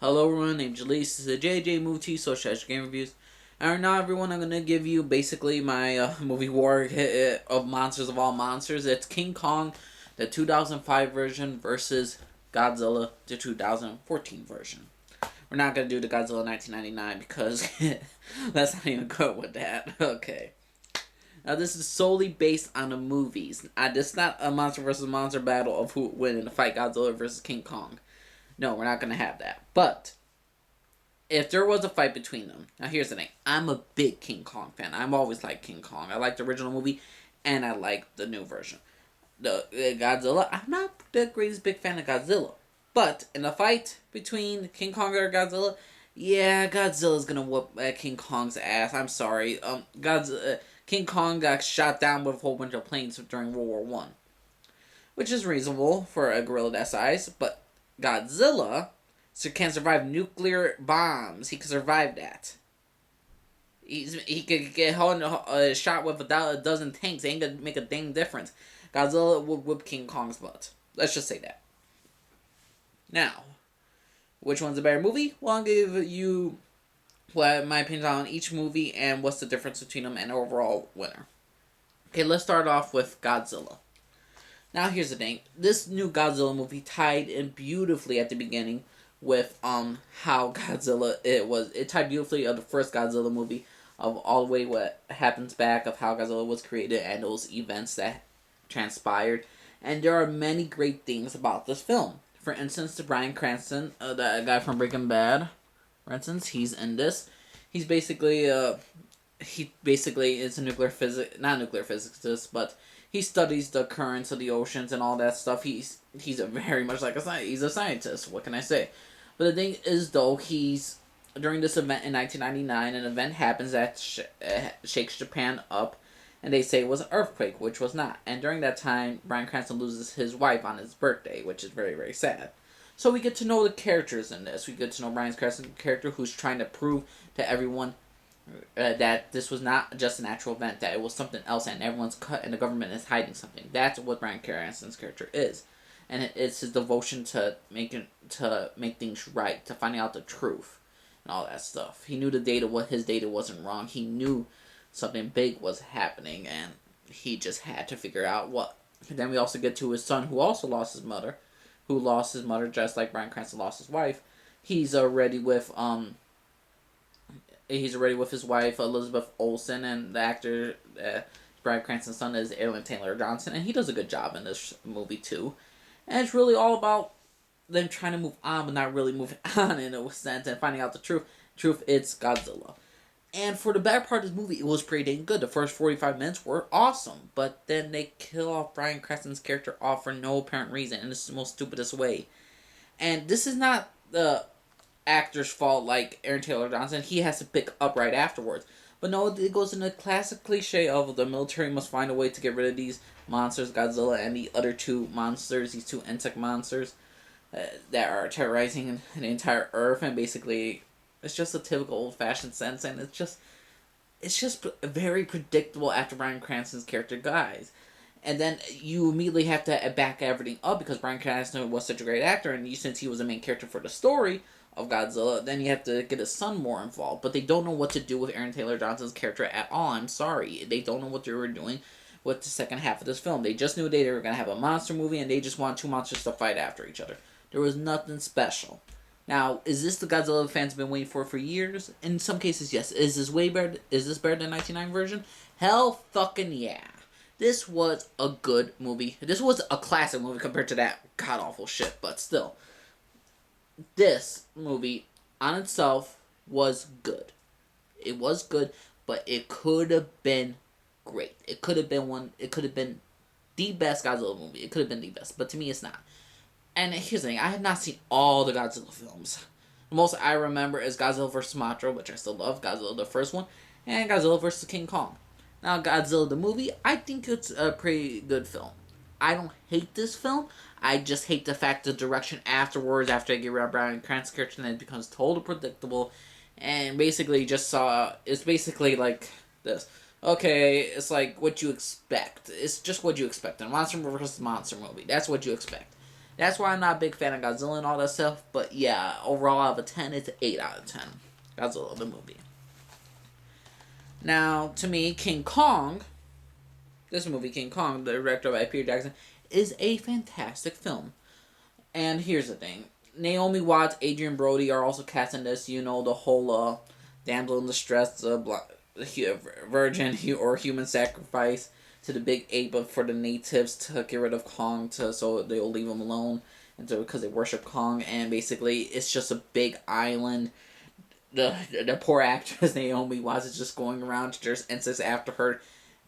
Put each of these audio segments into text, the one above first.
Hello everyone, name's Jalise. This is a JJ Movie TV Social Game Reviews. And right now everyone, I'm going to give you basically my movie war of Monsters of All Monsters. It's King Kong, the 2005 version versus Godzilla, the 2014 version. We're not going to do the Godzilla 1999 because let's not even go with that. Okay. Now this is solely based on the movies. This is not a monster versus monster battle of who would win in the fight Godzilla versus King Kong. No, we're not going to have that. But if there was a fight between them, now here's the thing. I'm a big King Kong fan. I've always liked King Kong. I like the original movie, and I like the new version. The Godzilla, I'm not the greatest big fan of Godzilla. But in a fight between King Kong and Godzilla, yeah, Godzilla's gonna whoop King Kong's ass. I'm sorry. King Kong got shot down with a whole bunch of planes during World War One, which is reasonable for a gorilla that size. But Godzilla can survive nuclear bombs. He can survive that. He could get shot with a dozen tanks. It ain't gonna make a dang difference. Godzilla would whip King Kong's butt. Let's just say that. Now, which one's a better movie? Well, I'll give you my opinion on each movie and what's the difference between them and overall winner. Okay, let's start off with Godzilla. Now, here's the thing. This new Godzilla movie tied in beautifully at the beginning with how Godzilla it tied beautifully of the first Godzilla movie of all the way what happens back of how Godzilla was created and those events that transpired. And there are many great things about this film. For instance, the Bryan Cranston, the guy from Breaking Bad, for instance, he's in this. He's basically he basically is a not nuclear physicist, but he studies the currents of the oceans and all that stuff. He's a very much like he's a scientist. What can I say? But the thing is, though, he's during this event in 1999, an event happens that shakes Japan up, and they say it was an earthquake, which was not. And during that time, Bryan Cranston loses his wife on his birthday, which is very, very sad. So we get to know the characters in this. We get to know Bryan Cranston's character, who's trying to prove to everyone that this was not just an actual event, that it was something else, and everyone's cut, and the government is hiding something. That's what Bryan Cranston's character is, and it's his devotion to make things right, to finding out the truth, and all that stuff. He knew his data wasn't wrong. He knew something big was happening, and he just had to figure out what. And then we also get to his son, who also lost his mother, just like Bryan Cranston lost his wife. He's already with his wife, Elizabeth Olsen, and the actor, Bryan Cranston's son, is Aaron Taylor Johnson, and he does a good job in this movie, too. And it's really all about them trying to move on, but not really moving on in a sense, and finding out the truth. It's Godzilla. And for the better part of this movie, it was pretty dang good. The first 45 minutes were awesome, but then they kill off Bryan Cranston's character off for no apparent reason, in the most stupidest way. And this is not the actor's fault like Aaron Taylor Johnson. He has to pick up right afterwards. But no, it goes in the classic cliche of the military must find a way to get rid of these monsters, Godzilla and the other two monsters, these two insect monsters that are terrorizing the entire Earth. And basically, it's just a typical old-fashioned sense, and it's just very predictable after Bryan Cranston's character dies. And then you immediately have to back everything up because Bryan Cranston was such a great actor, and since he was the main character for the story of Godzilla, then you have to get his son more involved. But they don't know what to do with Aaron Taylor Johnson's character at all. I'm sorry. They don't know what they were doing with the second half of this film. They just knew they were going to have a monster movie, and they just want two monsters to fight after each other. There was nothing special. Now, is this the Godzilla fans have been waiting for years? In some cases, yes. Is this better than the 1999 version? Hell fucking yeah. This was a good movie. This was a classic movie compared to that god-awful shit, but still. This movie, on itself, was good. It was good, but it could have been great. It could have been the best Godzilla movie. It could have been the best, but to me, it's not. And here's the thing, I have not seen all the Godzilla films. The most I remember is Godzilla vs. Mothra, which I still love, Godzilla the first one, and Godzilla vs. King Kong. Now, Godzilla the movie, I think it's a pretty good film. I don't hate this film. I just hate the fact the direction afterwards, after I get rid of Bryan Cranston's character, then it becomes totally predictable. And basically it's basically like this. Okay, it's like what you expect. It's just what you expect. In a monster versus monster movie, that's what you expect. That's why I'm not a big fan of Godzilla and all that stuff. But yeah, overall out of a 10, it's an 8 out of 10. Godzilla, the movie. Now, to me, King Kong, this movie, King Kong, directed by Peter Jackson, is a fantastic film. And here's the thing. Naomi Watts, Adrian Brody are also cast in this. You know, the whole damsel in distress, virgin or human sacrifice to the big ape for the natives to get rid of Kong so they'll leave him alone because they worship Kong. And basically, it's just a big island. The poor actress Naomi Watts is just going around. There's insects after her,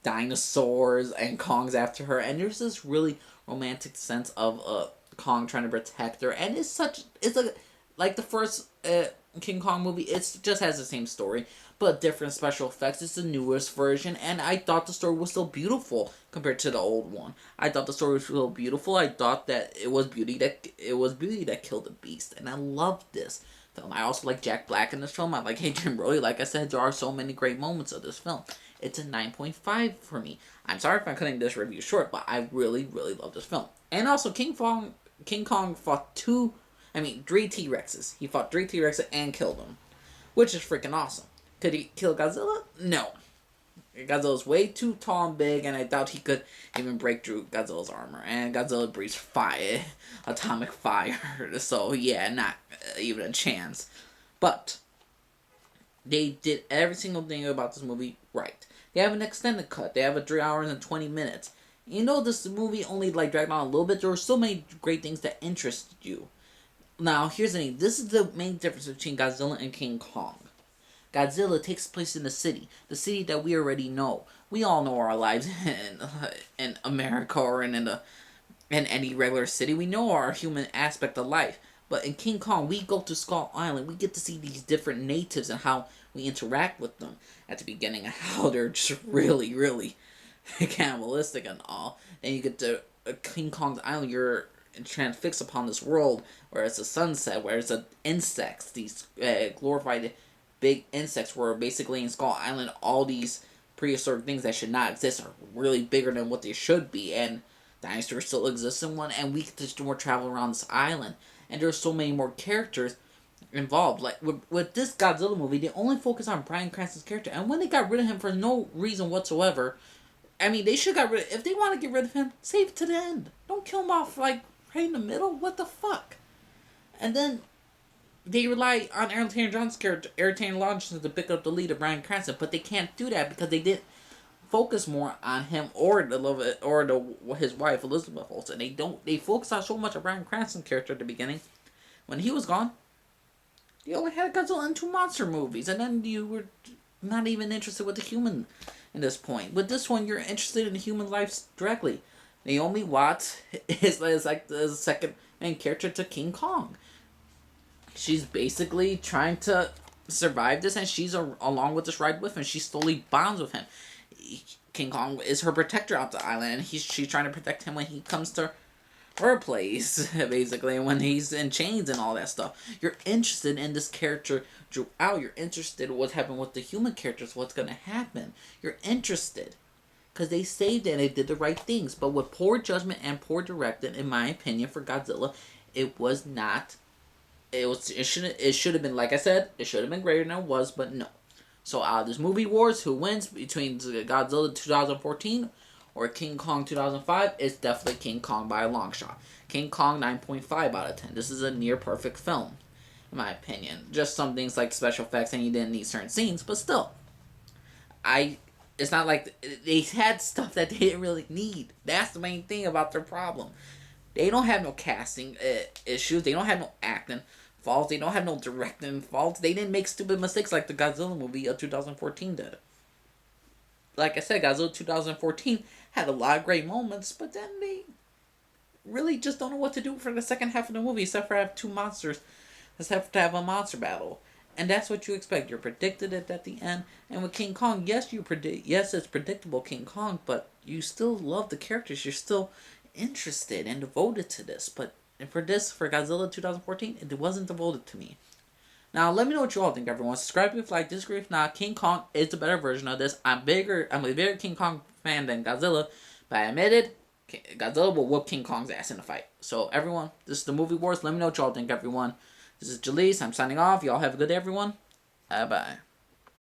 dinosaurs, and Kong's after her. And there's this really romantic sense of Kong trying to protect her, and it's like the first King Kong movie. It just has the same story, but different special effects. It's the newest version, and I thought the story was still beautiful compared to the old one. I thought the story was still beautiful. I thought that it was beauty that killed the beast, and I loved this film. I also like Jack Black in this film. I like Adrian Brody. Like I said, there are so many great moments of this film. It's a 9.5 for me. I'm sorry if I'm cutting this review short, but I really, really love this film. And also, King Kong fought three T-Rexes. He fought three T-Rexes and killed them, which is freaking awesome. Could he kill Godzilla? No. Godzilla's way too tall and big, and I doubt he could even break through Godzilla's armor. And Godzilla breathes fire, atomic fire, so yeah, not even a chance. But they did every single thing about this movie right. They have an extended cut. They have a 3 hours and 20 minutes. You know, this movie only dragged on a little bit. There were so many great things that interested you. Now, here's the thing. This is the main difference between Godzilla and King Kong. Godzilla takes place in the city that we already know. We all know our lives in America or in any regular city. We know our human aspect of life. But in King Kong, we go to Skull Island. We get to see these different natives and how we interact with them at the beginning and how they're just really, really cannibalistic and all. Then you get to King Kong's Island. You're transfixed upon this world where it's a sunset, where it's insects, these glorified big insects, where basically in Skull Island all these prehistoric things that should not exist are really bigger than what they should be, and dinosaurs still exist in one, and we get to do more travel around this island. And there's so many more characters involved. Like with this Godzilla movie, they only focus on Bryan Cranston's character, and when they got rid of him for no reason whatsoever, I mean, they should got rid of, if they want to get rid of him, save it to the end. Don't kill him off right in the middle. What the fuck? And then they rely on Aaron Taylor Johnson's character, Aaron Taylor Johnson, to pick up the lead of Bryan Cranston, but they can't do that because they didn't focus more on him or his wife Elizabeth Olsen. They focus on so much of Bryan Cranston's character at the beginning. When he was gone, you only had Godzilla and 2 monster movies, and then you were not even interested with the human in this point. With this one, you're interested in the human lives directly. Naomi Watts is like the second main character to King Kong. She's basically trying to survive this, and she's along with this ride with him. She slowly bonds with him. King Kong is her protector out the island, and she's trying to protect him when he comes to her place, basically, when he's in chains and all that stuff. You're interested in this character throughout. You're interested in what's happening with the human characters, what's going to happen. You're interested. Because they saved it and they did the right things. But with poor judgment and poor directing, in my opinion, for Godzilla, it was not... It should have been, like I said, it should have been greater than it was, but no. So out of this movie wars, who wins between Godzilla 2014 or King Kong 2005? It's definitely King Kong by a long shot. King Kong 9.5 out of 10. This is a near perfect film, in my opinion. Just some things like special effects and you didn't need certain scenes, but still. It's not like they had stuff that they didn't really need. That's the main thing about their problem. They don't have no casting issues. They don't have no acting faults. They don't have no directing faults. They didn't make stupid mistakes like the Godzilla movie of 2014 did. Like I said, Godzilla 2014 had a lot of great moments, but then they really just don't know what to do for the second half of the movie, except for have 2 monsters. Except to have a monster battle. And that's what you expect. You're predicted it at the end. And with King Kong, yes, it's predictable King Kong, but you still love the characters. You're still interested and devoted to this. But for Godzilla 2014, it wasn't devoted to me. Now, let me know what you all think, everyone. Subscribe if you like, disagree if not. King Kong is the better version of this. I'm a bigger King Kong fan than Godzilla, but I admit it, Godzilla will whoop King Kong's ass in a fight. So everyone, this is the movie wars. Let me know what y'all think, everyone. This is Jalise. I'm signing off. Y'all have a good day, everyone. Bye bye.